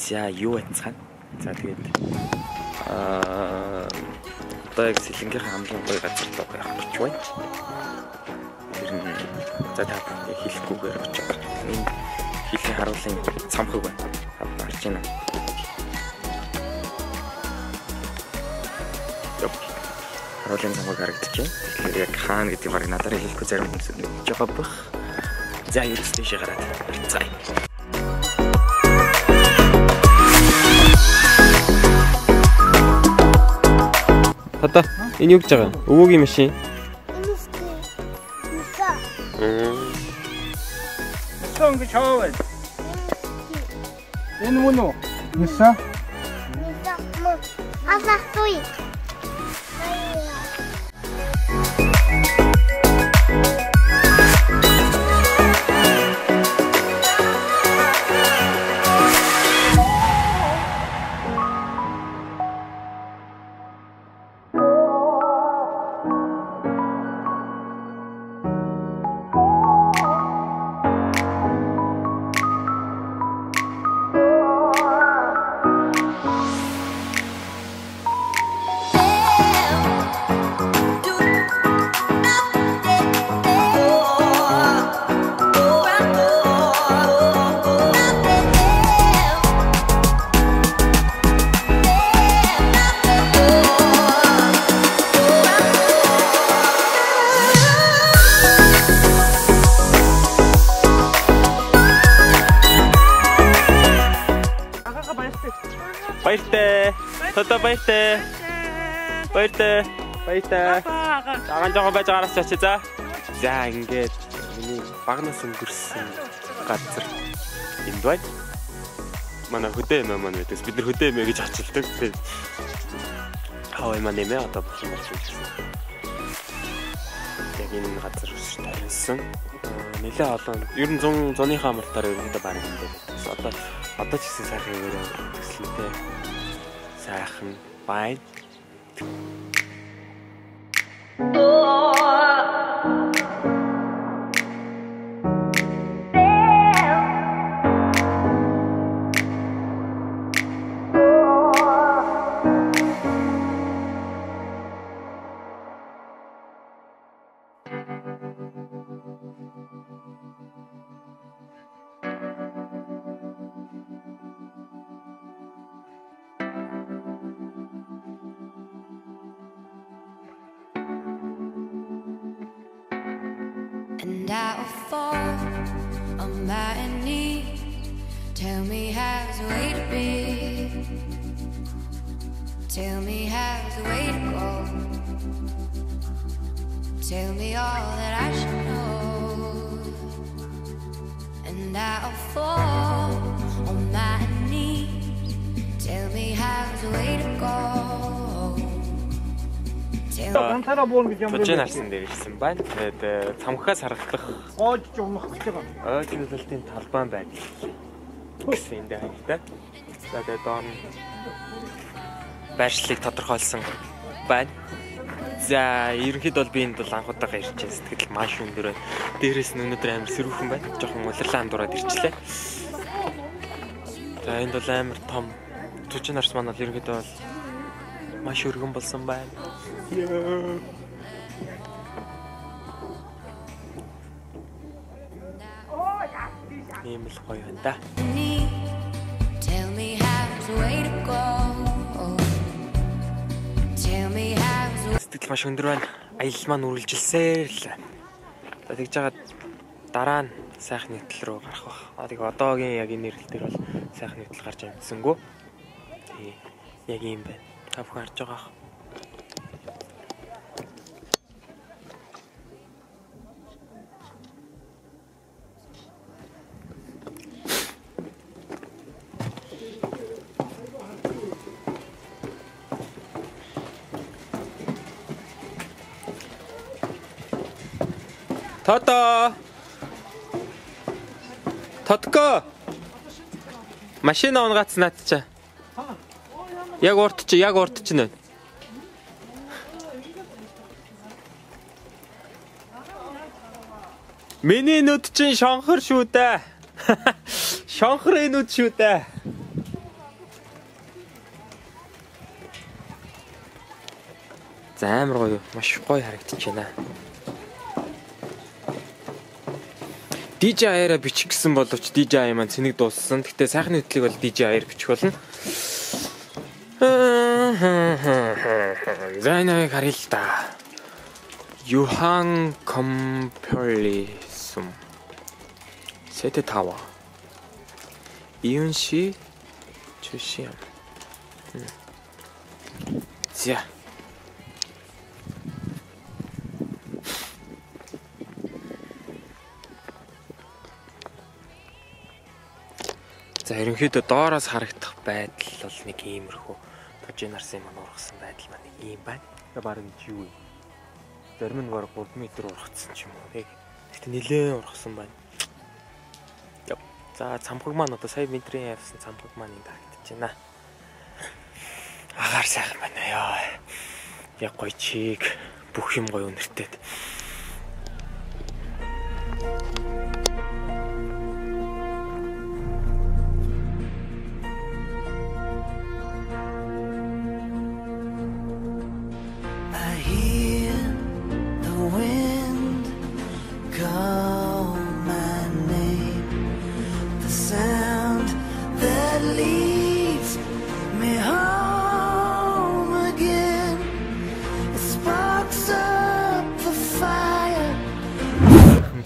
За юу байцгаана. За тэгээд одоо яг Сэлэнгийнхэн хамгийн гоё газар руу явах гэж байна. Тэр нь за та хэлэхгүйгээр очиж байгаа. Энэ хэлний харуулын цамхаг байна. Харж байна. Харуулын цамхаг харагдчихэв. Тэгэхээр яг хаана гэдгийг барыг надаар хэлэхгүй зарим хүмүүс мэдж байгаа бах. За ерөөс тийш гараад харцгаая. Хата энэ юу гэж байгаа? Өвөөгийн машин. Сон гэж хаваа. Энэ мөн үү? Ниса. Азахтой. Баяртай. Тата баяртай. Баяртай. Баяртай. Цагаан жоохон байж араас чачи за. За ингээд миний багнаас өнгөрсөн газар энд байна. Манай хөдөө юм маань бидээс бид нар хөдөө юм гэж ачилдаг. Хаваа маань нэмээ одоо болох юм байна. Яг энэ газар үсч тарилсан. Нэлээ олон ер нь 100-ийнхаа амралтаар ерөнхийдөө баг юм байна. Одоо ч гэсэн сайхан юм төслөнтэй. Сайхан байна. And I will fall on my knees. Tell me how's the way to be. Tell me how's the way to go. Tell me all that I should know. And I will fall on my knees. Tell me how's the way to go. Ганцаараа буун гэж юм. Төжин харсан дээр ирсэн байна. Тэгээд цамхаас харагдах гоож жумах гэж байгаа. ойд нөлөөлтийн талбай байна. Гэсэн энэ хайртай. За тэгээд доор байршлыг тодорхойлсон байна. За ерөнхийдөө бол би энд бол анх удаага ирж байгаа сэтгэл маш өндөр байна. Дээрээс нь өнөөдөр амар сэрүүхэн байна. Жохон улирлаа андуураад ирчлээ. За энд бол амар том төжин харс маань бол ерөнхийдөө бол маш өргөн болсон байна. Ийм л гоё байна да. Tell me how's the way to go. Tell me how's. Сэтгэл маш өндөр байна. Аялал маань үргэлжилсээр л. За тэгж жагаад дараа нь сайхан нийтлэл рүү гарах баг. Тэгээ одоогийн яг энэ нэрлэл дээр бол сайхан нийтлэл гарч амжсангүй. Тэгээ яг юм байна. Та бүхэн харж байгаа. Тото. Тотко. Машина унгацнаад чаа. Яг урд чинь байна. Миний нүд чинь шонхор шүү дээ. Шонхор нүд шүү дээ. За амар гоё, маш гоё харагдаж байна. DJI-аараа бичих гэсэн боловч DJI маань цэник дууссан. Гэхдээ сайхны хөтлөгийг бол DJI-аар бичих болно. За энэ харъя л да. Johan Comparison Sete Tower 이윤시 출시함. 자. За ерөнхийдөө доороос харагдах байдал бол нэг иймэрхүү тожи нарсын маань ургасан байдал маань нэг ийм байна. Бараг юу вэ? Зарим нь бараг 3 м ургацсан ч юм уу. Тэгтээ нэлээд ургасан байна. За цамхаг маань одоо сая метрийн явсан цамхаг маань энд харагдаж байна. Агаар сайхан байна ёо. Яг гоё чиг бүх юм гоё үнэртэй.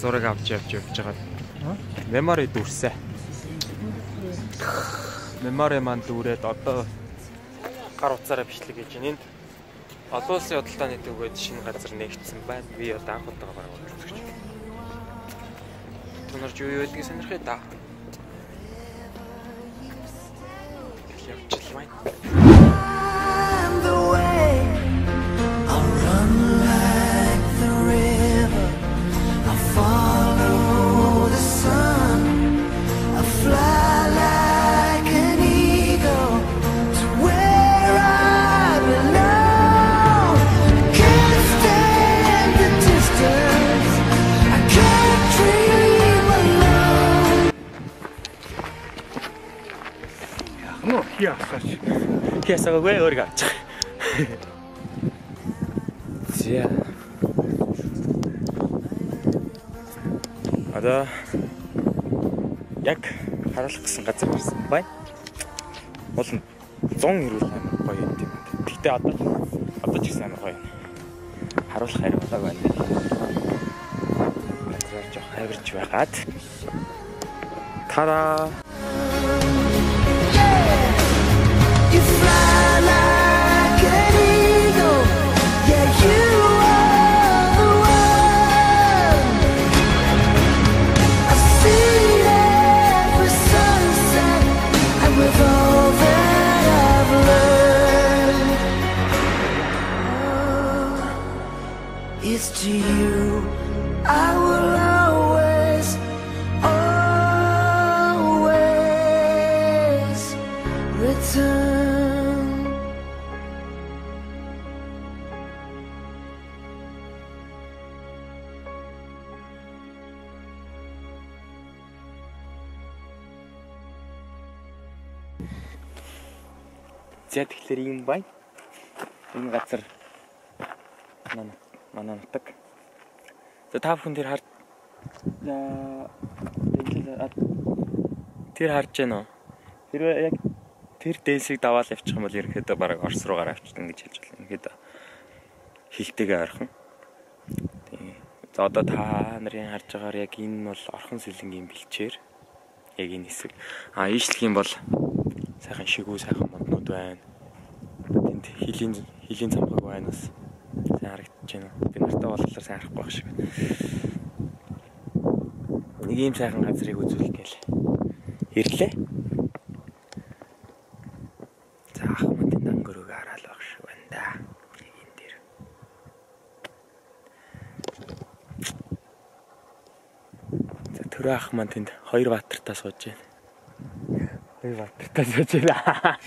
Зураг авч явж байгаа. Мемори дүрсээ. Мемори маань дүүрээд одоо гар утсаараа бичлэг хийж байна. Энд олон улсын худалдааны төвөд шинэ газар нэгдсэн байна. Би одоо анх удаага бараг үзэж байна. Тунарч юу байдгийг сонирхъя да. Явчихл байна. Ясаагүй өөрийгөө авч. Зя. Одоо яг харуулах гэсэн газар ирсэн байна. Бол 100 эрүүл амар гоё юм тийм. Гэхдээ одоо ч гэсэн амар гоё. Харуулах хэрэг болоо байна. Газар жоох хайрч байгаад. Тара. To you, I will always, always return. За тэгэхээр юм байна. Энэ газар манай нутаг. За та бүхэн тэр харж байна уу? Тэр яг тэр дэнсийг даваал явчих юм бол ерөнхийдөө бараг Орос руугаар авчихна гэж хэлж байна. Ерөнхийдөө хилтэйгээ ойрхон. За одоо та нарын харж байгаагаар яг энэ нь бол орхон сэлэнгийн бэлчээр яг энэ хэсэг. Ийшлэх юм бол сайхан шигүү сайхан моднууд байна. Тэнд хилийн цамхаг байна бас. Сайн харагдаж байна. Би нартай боллоор сайн харахгүй байх шиг байна. Нэг ийм сайхан газрыг үзүүлэх гээл. Ирлээ. За ах маань тэнд ангөрөг хараал байх шиг байна да. Нэг энэ дээр. За төрөө ах маань тэнд хоёр баатартаа сууж байна. Хоёр баатартаа сууж байна.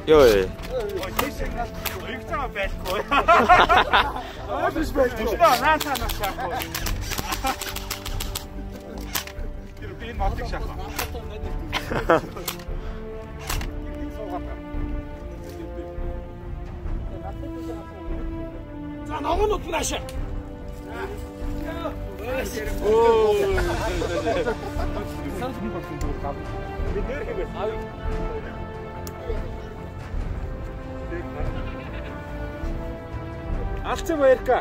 Ёо. Игцаа байхгүй. Биш байхгүй. Наасаа шахах. Тэр би мотыг шахах. За ногоонууд наашаа. Оо. Санс би болсон дуу гав. Би дээр хэвээр. Алцсан баярка.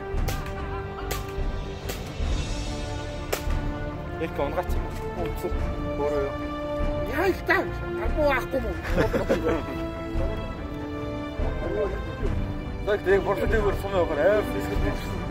Ярка унгаач. Үнцэр өөрөө. Яа их таа. Амбуу ахгүй мó. Так дээр бортой дээр сумаа байгаа. Фискэт.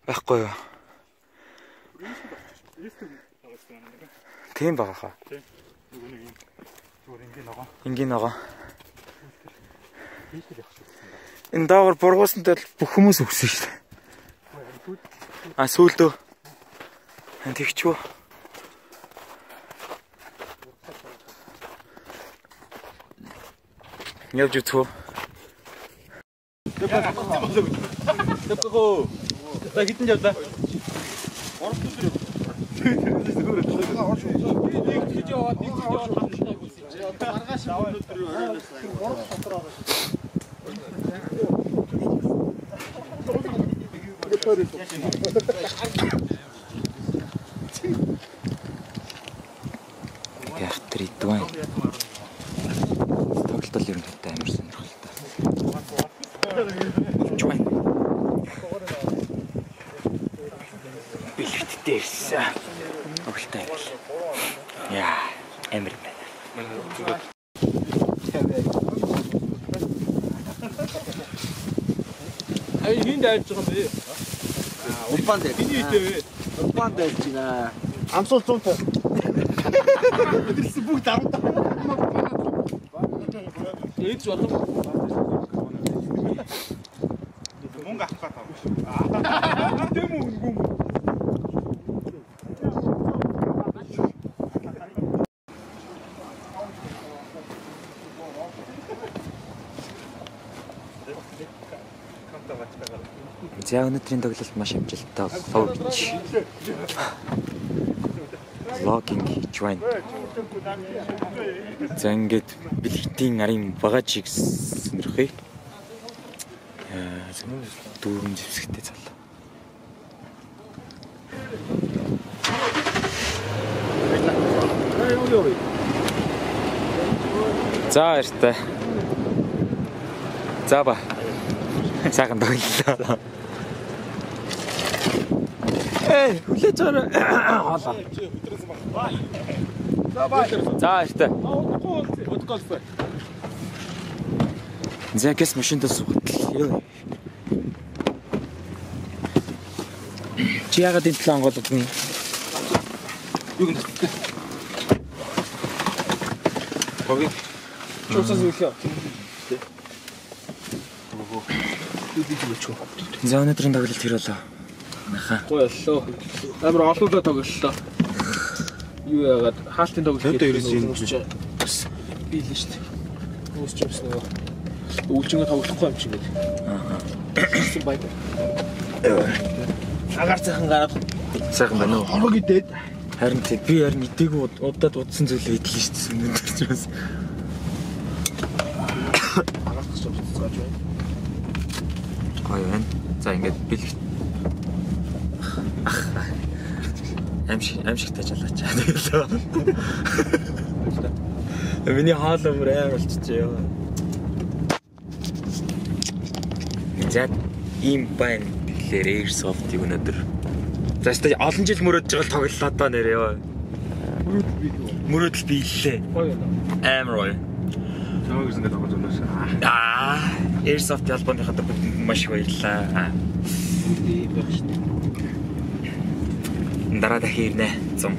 Байхгүй юу? Тийм байгаа хаа. Тийм. Ингийн ногоо. Энэ даавар бургуусантай бүх хүмүүс өгсөн шүү дээ. А сүүлдөө. Энд тэгчүү. Явж үтгөө. Тэпгөө. За хитэн явда. Яг тридван. Тоглолтол ер нь хэвээр амар сонирхолтой. Жуун. Билет дээрсэн. Тоглолтой юм. Яа, амар байна. Ай хин дайж байгаа юм бэ? Улбан дээр. Миний идэв. Улбан дээр чинь амсуул зүүнтэй. Өдөрсөн бүгд дарамт. Ээж болов. Мөнгө авах гэдэг. Тэм үгүй. За өнөөдрийн тоглолт маш амжилттай боллоо гэж. Логинг хийж байна. За ингээд бэлгтийн арын багажийг сонирхъя. Дүүрэн зэвсэгтэй цалаа. За эртээ. За ба. Сайхан тоглолоо. Хүлээж байгаа. Хоолоо. За эртээ. За гэс машинд суугаад. Чи яагаад энэ талаа онгоолод нь? Юу гэнэ? Хог. Чуусаас үлээ. За өнөөдрийн тоглолт хэр болоо? Наха. Гоё боллоо. Амар олоолаа тоглолоо. Юу яагаад хаалтын тоглолт хийх бий л шүү дээ. Хүмүүс ч юмс нөгөө өвлжингөө тоглохгүй юм шиг байна. Аа. Баяр. Агаар цахан гараад Сайхан байна уу? хорог идээд Харин тийм би харин идээгүү удаад удсан зүйлээ идлээ шүү дээ өнөөдөр ч бас. агаар цааш цааж байна. Гоё байна. За ингээд бэлэг. Амшиг тажаалаач. Тэгэлээ. Миний хаалаа бүр амар болчихжээ. За ийм байна. Тэгэхээр Airsoft-ийг өнөөдөр. За өстой олон жил мөрөдөж байгаа тоглолоо доо нэрээ ёо. Мөрөдөл биеллээ. Гоё байна. Амар гоё. Чамаас ингэ тоглож байна. Airsoft ялбааныхаа маш их баярлаа. Үгүй ээ. Дараа дахин ирнэ. Зам.